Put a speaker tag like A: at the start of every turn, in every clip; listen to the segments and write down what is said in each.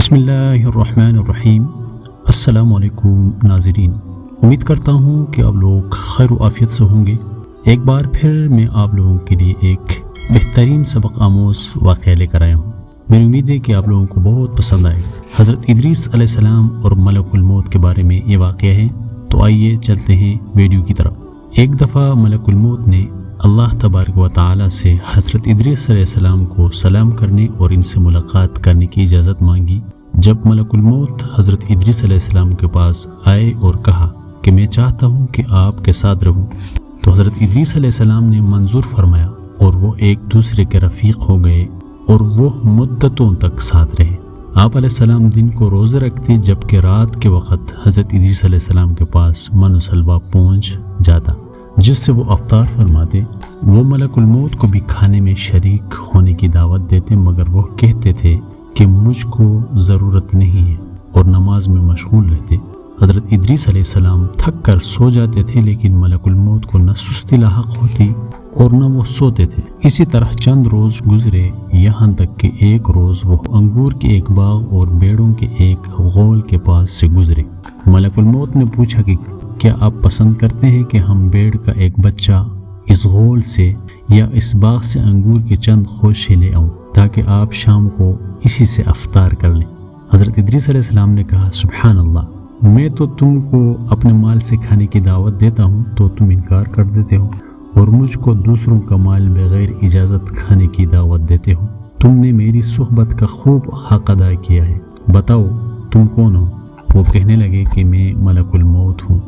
A: بسم اللہ الرحمن الرحیم۔ السلام علیکم ناظرین، امید کرتا ہوں کہ آپ لوگ خیر و عافیت سے ہوں گے۔ ایک بار پھر میں آپ لوگوں کے لیے ایک بہترین سبق آموز واقعہ لے کر آیا ہوں۔ میری امید ہے کہ آپ لوگوں کو بہت پسند آئے گا۔ حضرت ادریس علیہ السلام اور ملک الموت کے بارے میں یہ واقعہ ہے، تو آئیے چلتے ہیں ویڈیو کی طرف۔ ایک دفعہ ملک الموت نے اللہ تبارک و تعالی سے حضرت ادریس علیہ السلام کو سلام کرنے اور ان سے ملاقات کرنے کی اجازت مانگی۔ جب ملک الموت حضرت ادریس علیہ السلام کے پاس آئے اور کہا کہ میں چاہتا ہوں کہ آپ کے ساتھ رہوں، تو حضرت ادریس علیہ السلام نے منظور فرمایا اور وہ ایک دوسرے کے رفیق ہو گئے اور وہ مدتوں تک ساتھ رہے۔ آپ علیہ السلام دن کو روزے رکھتے، جبکہ رات کے وقت حضرت ادریس علیہ السلام کے پاس من و سلوہ پہنچ جاتا، جس سے وہ افطار فرماتے۔ وہ ملک الموت کو بھی کھانے میں شریک ہونے کی دعوت دیتے، مگر وہ کہتے تھے کہ مجھ کو ضرورت نہیں ہے، اور نماز میں مشغول رہتے۔ حضرت ادریس علیہ السلام تھک کر سو جاتے تھے، لیکن ملک الموت کو نہ سستی لاحق ہوتی اور نہ وہ سوتے تھے۔ اسی طرح چند روز گزرے، یہاں تک کہ ایک روز وہ انگور کے ایک باغ اور بیڑوں کے ایک غول کے پاس سے گزرے۔ ملک الموت نے پوچھا کہ کیا آپ پسند کرتے ہیں کہ ہم بیڑ کا ایک بچہ اس غول سے یا اس باغ سے انگور کے چند خوشے لے آؤں، تاکہ آپ شام کو اسی سے افطار کر لیں؟ حضرت ادریس علیہ السلام نے کہا، سبحان اللہ، میں تو تم کو اپنے مال سے کھانے کی دعوت دیتا ہوں تو تم انکار کر دیتے ہو، اور مجھ کو دوسروں کا مال بغیر اجازت کھانے کی دعوت دیتے ہو۔ تم نے میری صحبت کا خوب حق ادا کیا ہے، بتاؤ تم کون ہو؟ وہ کہنے لگے کہ میں ملک الموت ہوں۔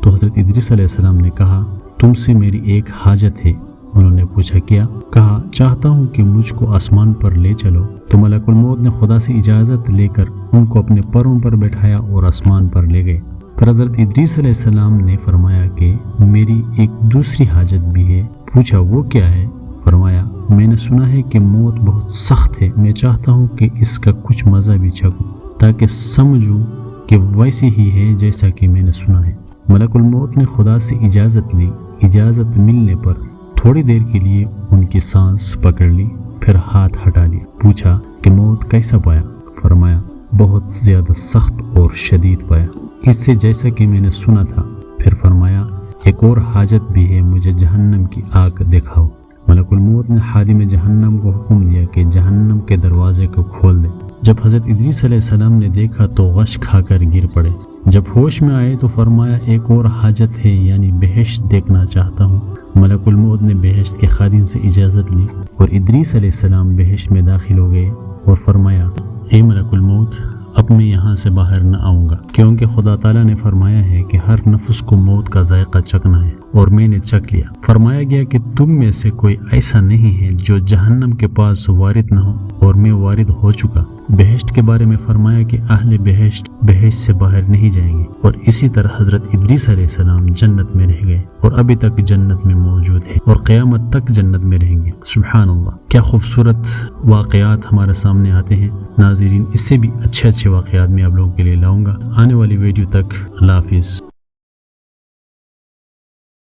A: تو حضرت ادریس علیہ السلام نے کہا، تم سے میری ایک حاجت ہے۔ انہوں نے پوچھا کیا؟ کہا، چاہتا ہوں کہ مجھ کو آسمان پر لے چلو۔ تو ملک الموت نے خدا سے اجازت لے کر ان کو اپنے پروں پر بٹھایا اور آسمان پر لے گئے۔ پھر حضرت ادریس علیہ السلام نے فرمایا کہ میری ایک دوسری حاجت بھی ہے۔ پوچھا وہ کیا ہے؟ فرمایا، میں نے سنا ہے کہ موت بہت سخت ہے، میں چاہتا ہوں کہ اس کا کچھ مزہ بھی چکھوں، تاکہ سمجھوں کہ ویسی ہی ہے جیسا کہ میں نے سنا ہے۔ ملک الموت نے خدا سے اجازت لی۔ اجازت ملنے پر تھوڑی دیر کے لیے ان کی سانس پکڑ لی، پھر ہاتھ ہٹا لیا۔ پوچھا کہ موت کیسا پایا؟ فرمایا، بہت زیادہ سخت اور شدید پایا، اس سے جیسا کہ میں نے سنا تھا۔ پھر فرمایا، ایک اور حاجت بھی ہے، مجھے جہنم کی آگ دکھاؤ۔ ملک الموت نے خادم جہنم کو حکم دیا کہ جہنم کے دروازے کو کھول دے۔ جب حضرت ادریس علیہ السلام نے دیکھا تو غش کھا کر گر پڑے۔ جب ہوش میں آئے تو فرمایا، ایک اور حاجت ہے، یعنی بہشت دیکھنا چاہتا ہوں۔ ملک الموت نے بہشت کے خادم سے اجازت لی اور ادریس علیہ السلام بہشت میں داخل ہو گئے اور فرمایا، اے ملک الموت، اب میں یہاں سے باہر نہ آؤں گا، کیونکہ خدا تعالیٰ نے فرمایا ہے کہ ہر نفس کو موت کا ذائقہ چکھنا ہے، اور میں نے چکھ لیا۔ فرمایا گیا کہ تم میں سے کوئی ایسا نہیں ہے جو جہنم کے پاس وارد نہ ہو، اور میں وارد ہو چکا۔ بہشت کے بارے میں فرمایا کہ اہل بہشت بہشت سے باہر نہیں جائیں گے، اور اسی طرح حضرت ادریس علیہ السلام جنت میں رہ گئے اور ابھی تک جنت میں موجود ہے اور قیامت تک جنت میں رہیں گے۔ سبحان اللہ، کیا خوبصورت واقعات ہمارے سامنے آتے ہیں۔ ناظرین، اس سے بھی اچھے واقعات میں آپ لوگوں کے لیے لاؤں گا۔ آنے والی ویڈیو تک اللہ حافظ۔